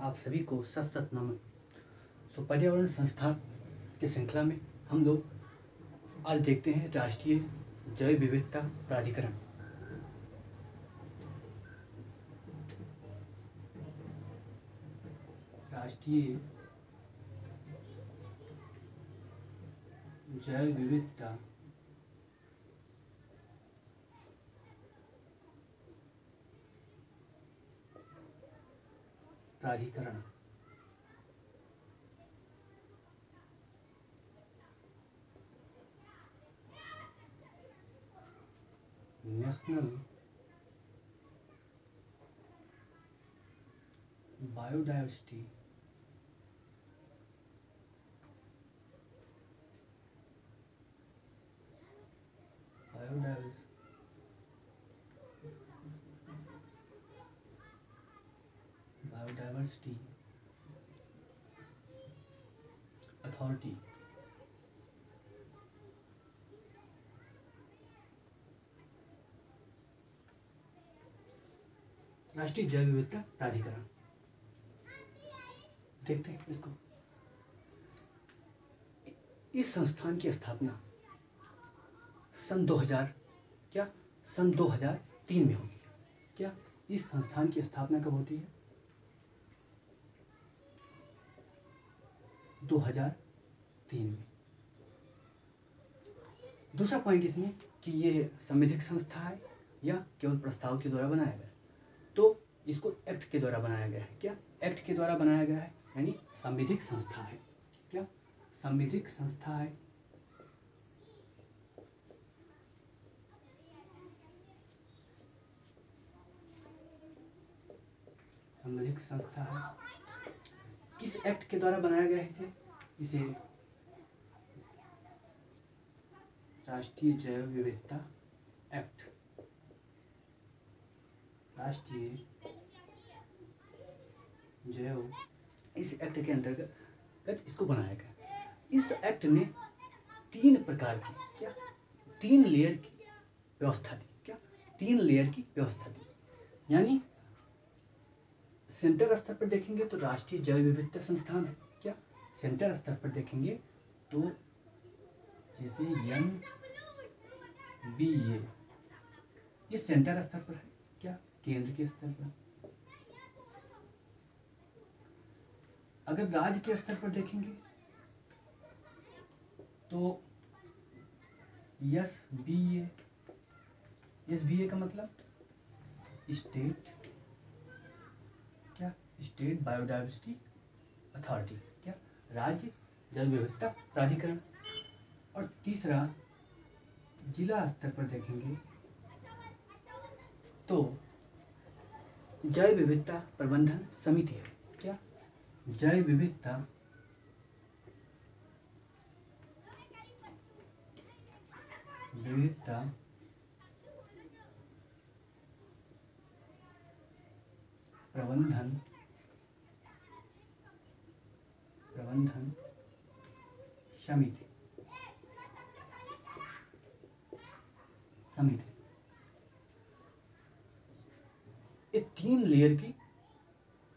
आप सभी को सत सत नमन। पर्यावरण संस्थान की श्रृंखला में हम लोग आज देखते हैं राष्ट्रीय जैव विविधता प्राधिकरण। राष्ट्रीय जैव विविधता प्राधिकरण। National biodiversity biodiversity authority. राष्ट्रीय जैव विविधता प्राधिकरण, देखते हैं इसको। इस संस्थान की स्थापना सन 2003 में होती है। क्या इस संस्थान की स्थापना कब होती है? 2003 में। दूसरा पॉइंट इसमें कि ये संवैधानिक संस्था है या केवल प्रस्ताव के द्वारा बनाया गया है, तो इसको एक्ट के द्वारा बनाया गया है। क्या एक्ट के द्वारा बनाया गया है, यानी संवैधानिक संस्था है। क्या संवैधानिक संस्था है। संवैधानिक संस्था है। किस एक्ट के द्वारा बनाया गया है इसे राष्ट्रीय जैव विविधता एक्ट, राष्ट्रीय जैव, इस एक्ट के अंतर्गत इसको बनाया गया। इस एक्ट ने 3 प्रकार की, क्या 3 लेयर की व्यवस्था दी। क्या 3 लेयर की व्यवस्था दी, यानी सेंटर स्तर पर देखेंगे तो राष्ट्रीय जैव विविधता संस्थान है। क्या सेंटर स्तर पर देखेंगे तो जैसे NBA, ये सेंटर स्तर पर है। क्या केंद्र के स्तर पर। अगर राज्य के स्तर पर देखेंगे तो SBA का मतलब स्टेट, क्या स्टेट बायोडायवर्सिटी अथॉरिटी, क्या राज्य जैव विविधता प्राधिकरण। और तीसरा जिला स्तर पर देखेंगे तो जैव विविधता प्रबंधन समिति है। क्या जैव विविधता प्रबंधन समिति। ये 3 लेयर की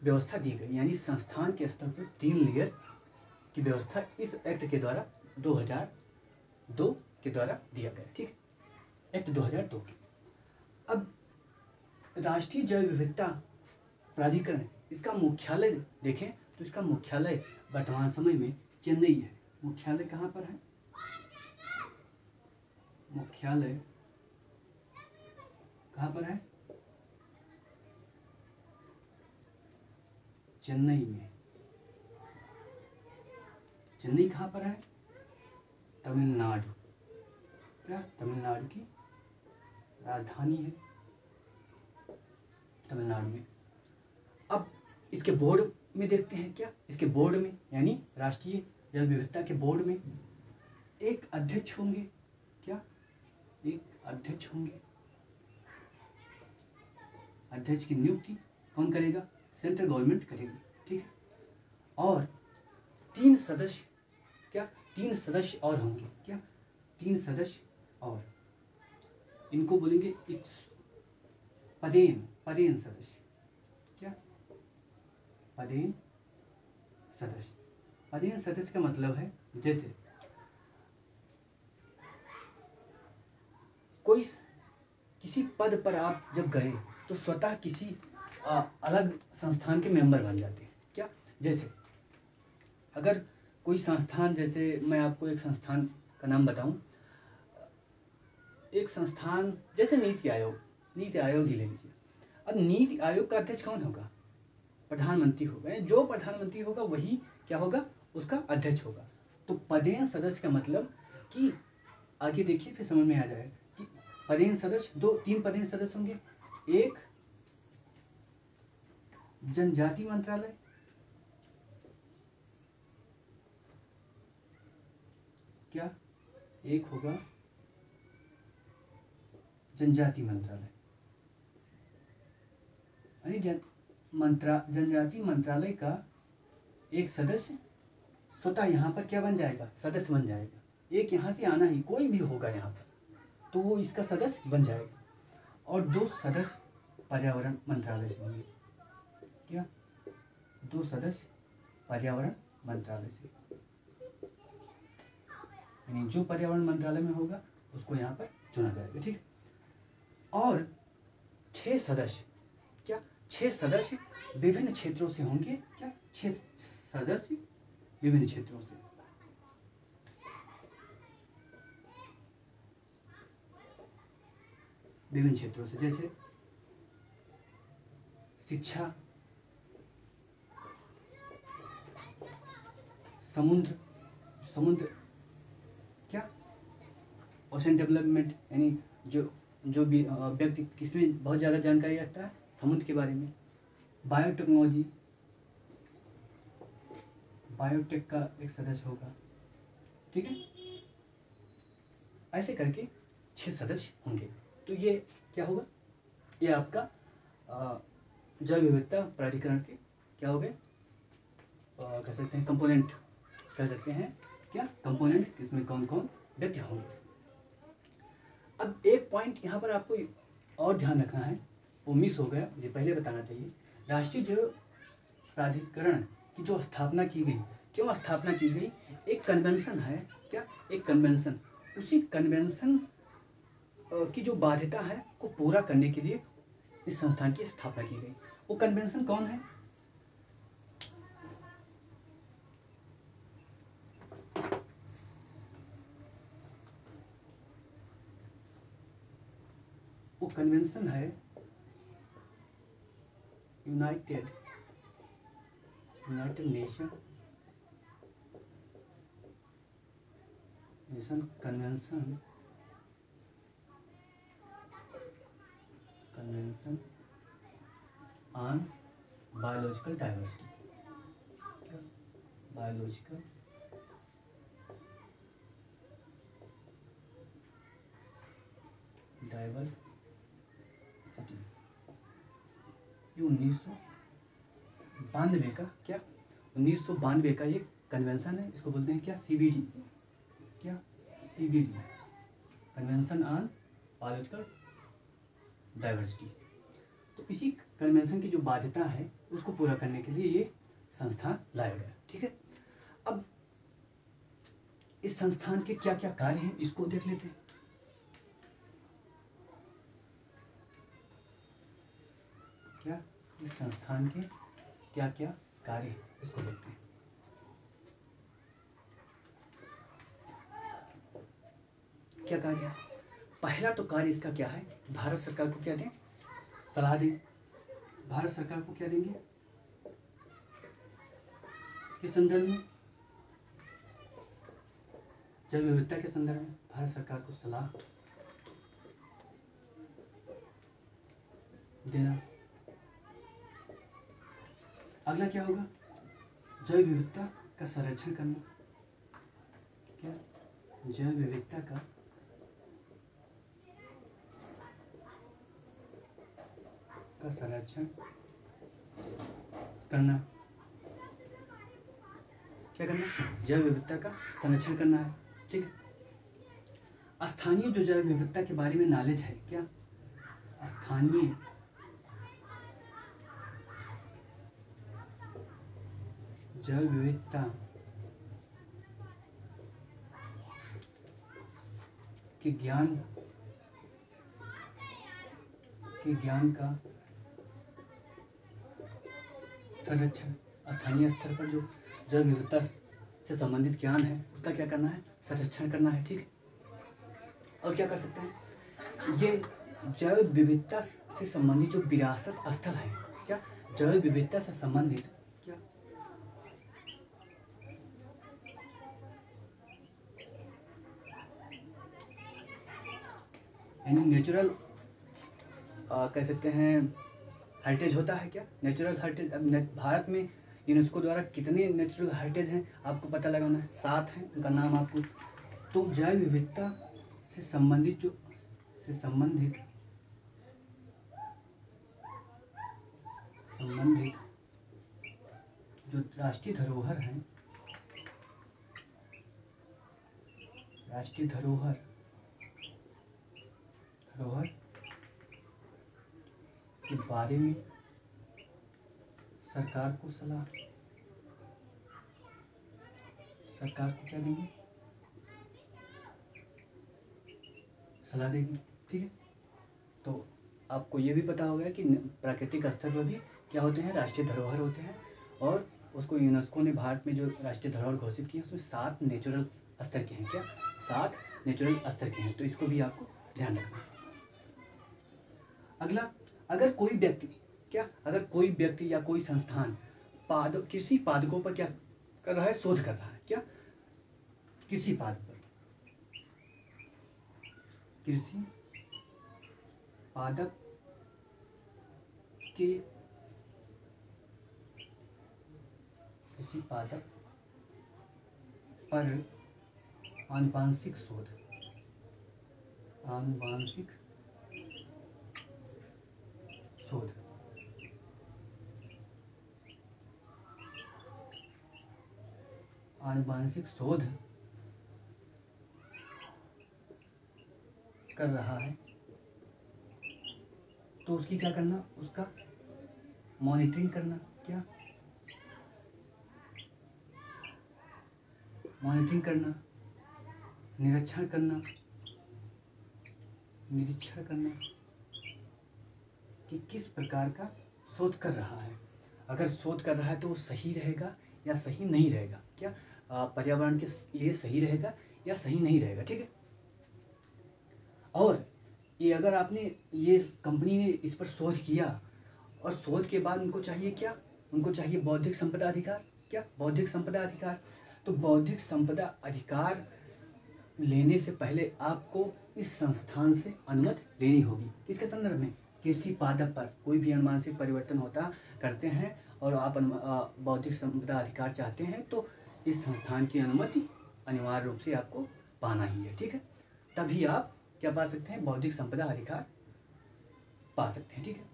व्यवस्था दी गई, यानी संस्थान के स्तर पर 3 लेयर की व्यवस्था इस एक्ट के द्वारा 2002 के द्वारा दिया गया। ठीक, एक्ट 2002 की। अब राष्ट्रीय जैव विविधता प्राधिकरण, इसका मुख्यालय देखें तो इसका मुख्यालय वर्तमान समय में चेन्नई है। मुख्यालय कहाँ पर है? मुख्यालय कहाँ पर है? चेन्नई में। चेन्नई कहाँ पर है? तमिलनाडु। क्या तमिलनाडु की राजधानी है, तमिलनाडु में। अब इसके बोर्ड में देखते हैं। क्या इसके बोर्ड में, यानी राष्ट्रीय जैव विविधता के बोर्ड में एक अध्यक्ष होंगे। क्या एक अध्यक्ष होंगे। अध्यक्ष की नियुक्ति कौन करेगा? सेंट्रल गवर्नमेंट करेगी। ठीक है। और 3 सदस्य, क्या 3 सदस्य और होंगे। क्या 3 सदस्य और, इनको बोलेंगे पदेन सदस्य। क्या पदेन सदस्य। पदेन सदस्य का मतलब है जैसे कोई किसी पद पर आप जब गए तो स्वतः किसी अलग संस्थान के मेंबर बन जाते हैं। क्या? जैसे अगर कोई संस्थान, जैसे मैं आपको एक संस्थान का नाम बताऊं, एक संस्थान जैसे नीति आयोग ही ले लीजिए। अब नीति आयोग का अध्यक्ष कौन होगा? प्रधानमंत्री होगा। जो प्रधानमंत्री होगा वही क्या होगा? उसका अध्यक्ष होगा। तो पदेन सदस्य का मतलब कि आगे देखिए फिर समझ में आ जाएगा कि पदेन सदस्य तीन पदेन सदस्य होंगे। एक जनजाति मंत्रालय, क्या? एक होगा जनजाति मंत्रालय, यानी जनजाति मंत्रालय का एक सदस्य स्वतः यहाँ पर क्या बन जाएगा? सदस्य बन जाएगा। एक यहाँ से आना ही, कोई भी होगा यहाँ पर, तो वो इसका सदस्य बन जाएगा। और दो सदस्य पर्यावरण मंत्रालय से होंगे। क्या? दो सदस्य पर्यावरण मंत्रालय से, यानी जो पर्यावरण मंत्रालय में होगा उसको यहाँ पर चुना जाएगा। ठीक। और 6 सदस्य, क्या? 6 सदस्य विभिन्न क्षेत्रों से होंगे। क्या? 6 सदस्य विभिन्न क्षेत्रों से। विभिन्न क्षेत्रों से जैसे शिक्षा, समुद्र, क्या? ओशन डेवलपमेंट, यानी जो भी व्यक्ति किसमें बहुत ज़्यादा जानकारी रखता है? समुद्र के बारे में। बायोटेक्नोलॉजी, बायोटेक का एक सदस्य होगा। ठीक है, ऐसे करके 6 सदस्य होंगे। तो ये क्या होगा? ये आपका जैव विविधता प्राधिकरण के क्या हो गए? कह सकते हैं कंपोनेंट, कह सकते हैं क्या? कंपोनेंट, इसमें कौन कौन व्यक्ति होंगे। अब एक पॉइंट यहाँ पर आपको और ध्यान रखना है, वो मिस हो गया, मुझे पहले बताना चाहिए। राष्ट्रीय जैव प्राधिकरण की जो स्थापना की गई, क्यों स्थापना की गई? एक कन्वेंशन है। क्या? एक कन्वेंशन। उसी कन्वेंशन की जो बाध्यता है को पूरा करने के लिए इस संस्थान की स्थापना की गई। वो कन्वेंशन कौन है? वो कन्वेंशन है United Nation Convention on Biological Diversity. क्या? Biological diversity. ये 1992 का, क्या? 1992 का ये कन्वेंशन है। इसको बोलते हैं क्या? CBD। क्या? CBD, convention on Biological diversity. तो इसी कन्वेंशन की जो बाध्यता है उसको पूरा करने के लिए ये संस्थान लाया गया। ठीक है, अब इस संस्थान के क्या क्या कार्य हैं इसको देख लेते हैं। क्या? इस संस्थान के क्या क्या कार्य हैं इसको देखते हैं। क्या कार्य है? पहला तो कार्य इसका क्या है? भारत सरकार को क्या दें? सलाह दें। भारत सरकार को क्या देंगे? किस संदर्भ में? जैव विविधता के संदर्भ में भारत सरकार को सलाह देना। अगला क्या होगा? जैव विविधता का संरक्षण करना। क्या? जैव विविधता का संरक्षण करना। क्या करना? जैव विविधता का संरक्षण करना है। ठीक है, स्थानीय जो जैव विविधता के बारे में नॉलेज है, क्या? स्थानीय जैव विविधता के ज्ञान का संरक्षण, स्थानीय स्तर पर जो जैव विविधता से संबंधित ज्ञान है उसका क्या करना है, संरक्षण करना है। ठीक है, और क्या कर सकते हैं, ये जैव विविधता से संबंधित जो विरासत स्थल है, क्या जैव विविधता से संबंधित क्या यानी नेचुरल कह सकते हैं हेरिटेज होता है। क्या नेचुरल हेरिटेज, अब भारत में यूनेस्को द्वारा कितने नेचुरल हेरिटेज हैं आपको पता लगाना है, 7 हैं, उनका नाम आपको। तो जैव विविधता से संबंधित जो राष्ट्रीय धरोहर हैं, राष्ट्रीय धरोहर के बारे में सरकार को क्या देंगे, सलाह देगी। ठीक है, तो आपको ये भी पता होगा कि प्राकृतिक स्तर पर भी क्या होते हैं, राष्ट्रीय धरोहर होते हैं, और उसको यूनेस्को ने भारत में जो राष्ट्रीय धरोहर घोषित किया उसमें 7 नेचुरल स्तर के हैं। क्या 7 नेचुरल स्तर के हैं, तो इसको भी आपको ध्यान रखना है। अगला, अगर कोई व्यक्ति या कोई संस्थान कृषि पादपों पर क्या कर रहा है, शोध कर रहा है। क्या कृषि पादप पर, कृषि पादप पर आनुवांशिक शोध, आनुवांशिक शोध कर रहा है, तो उसकी क्या करना, उसका मॉनिटरिंग करना। क्या मॉनिटरिंग करना, निरीक्षण करना कि किस प्रकार का शोध कर रहा है। अगर शोध कर रहा है तो वो सही रहेगा या सही नहीं रहेगा, क्या पर्यावरण के लिए सही रहेगा या सही नहीं रहेगा। ठीक है, और ये अगर ये कंपनी ने इस पर शोध किया और शोध के बाद उनको चाहिए क्या, उनको चाहिए बौद्धिक संपदा अधिकार। क्या बौद्धिक संपदा अधिकार, तो बौद्धिक संपदा अधिकार लेने से पहले आपको इस संस्थान से अनुमति लेनी होगी। किसके संदर्भ में, कृषि पादप पर कोई भी अनुवांशिक परिवर्तन करते हैं और आप बौद्धिक संपदा अधिकार चाहते हैं, तो इस संस्थान की अनुमति अनिवार्य रूप से आपको पाना ही है। ठीक है, तभी आप क्या पा सकते हैं, बौद्धिक संपदा अधिकार पा सकते हैं। ठीक है,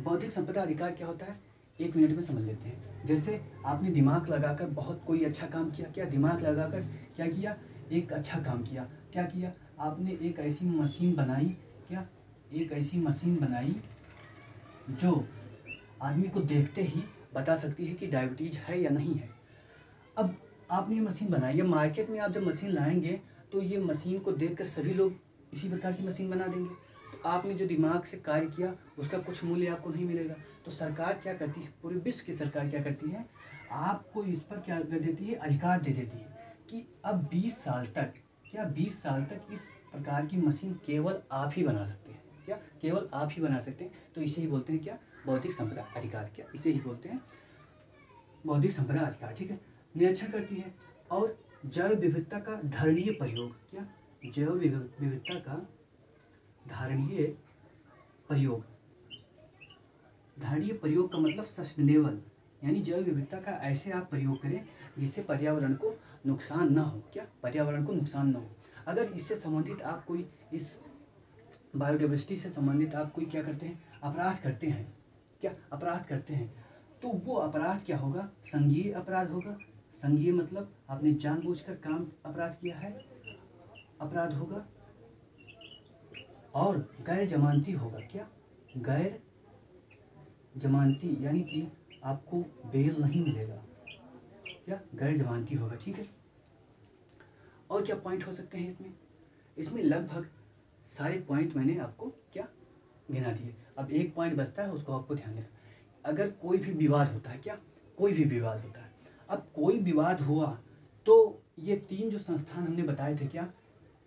बौद्धिक संपदा अधिकार क्या होता है, 1 मिनट में समझ लेते हैं। जैसे आपने दिमाग लगाकर बहुत कोई अच्छा काम किया, क्या दिमाग लगाकर क्या किया, एक अच्छा काम किया। क्या किया आपने, एक ऐसी मशीन बनाई, क्या एक ऐसी मशीन बनाई जो आदमी को देखते ही बता सकती है कि डायबिटीज है या नहीं है। अब आपने ये मशीन बनाई है, मार्केट में आप जब मशीन लाएंगे तो ये मशीन को देखकर सभी लोग इसी प्रकार की मशीन बना देंगे। तो आपने जो दिमाग से कार्य किया उसका कुछ मूल्य आपको नहीं मिलेगा। तो सरकार क्या करती है, पूरे विश्व की सरकार क्या करती है, आपको इस पर क्या कर देती है, अधिकार दे देती है कि अब 20 साल तक, क्या 20 साल तक इस प्रकार की मशीन केवल आप ही बना सकते हैं। क्या केवल आप ही बना सकते हैं, तो इसे ही बोलते हैं क्या, बौद्धिक संपदा अधिकार। क्या इसे ही बोलते हैं बौद्धिक संपदा अधिकार। ठीक है, निरीक्षण करती है। और जैव विविधता का धारणीय प्रयोग, क्या जैव विविधता का धारणीय प्रयोग, धारणीय प्रयोग का मतलब सस्टेनेबल, यानी जैव विविधता का ऐसे आप प्रयोग करें जिससे पर्यावरण को नुकसान ना हो। क्या पर्यावरण को नुकसान ना हो। अगर इससे संबंधित आप कोई, इस बायोडाइवर्सिटी से संबंधित आप कोई क्या करते हैं, अपराध करते हैं, क्या अपराध करते हैं, तो वो अपराध क्या होगा, संज्ञेय अपराध होगा। संज्ञेय मतलब आपने जानबूझकर काम अपराध किया है, अपराध होगा। और गैर जमानती होगा। क्या गैर जमानती, यानी कि आपको बेल नहीं मिलेगा, क्या गैर जमानती होगा। ठीक है, और क्या पॉइंट हो सकते हैं इसमें? इसमें लगभग सारे पॉइंट मैंने आपको क्या गिना दिए। अब एक पॉइंट बचता है, उसको आपको ध्यान देना। अगर कोई भी विवाद होता है, क्या कोई भी विवाद होता है, अब कोई विवाद हुआ तो ये 3 जो संस्थान हमने बताए थे, क्या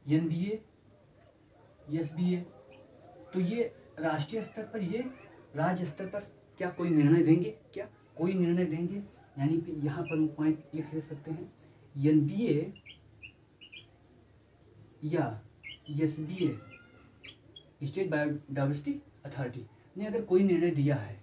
एनबीए, एसबीए, तो ये राष्ट्रीय स्तर पर, ये राज्य स्तर पर क्या कोई निर्णय देंगे, क्या कोई निर्णय देंगे। यानी कि यहाँ पर हम पॉइंट लिख ले सकते हैं, एनबीए या एसबीए, स्टेट बायोडाइवर्सिटी अथॉरिटी ने अगर कोई निर्णय दिया है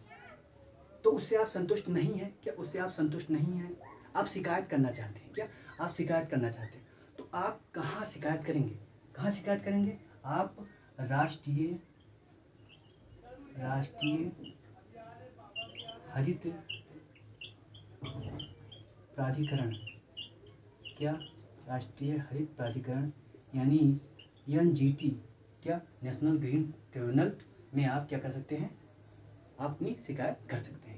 तो उससे आप संतुष्ट नहीं हैं, क्या उससे आप संतुष्ट नहीं हैं, आप शिकायत करना चाहते हैं, क्या आप शिकायत करना चाहते हैं, तो आप कहाँ शिकायत करेंगे, कहाँ शिकायत करेंगे? आप राष्ट्रीय हरित प्राधिकरण, क्या राष्ट्रीय हरित प्राधिकरण यानी एनजीटी, क्या नेशनल ग्रीन ट्रिब्यूनल में आप क्या कर सकते हैं, आप अपनी शिकायत कर सकते हैं।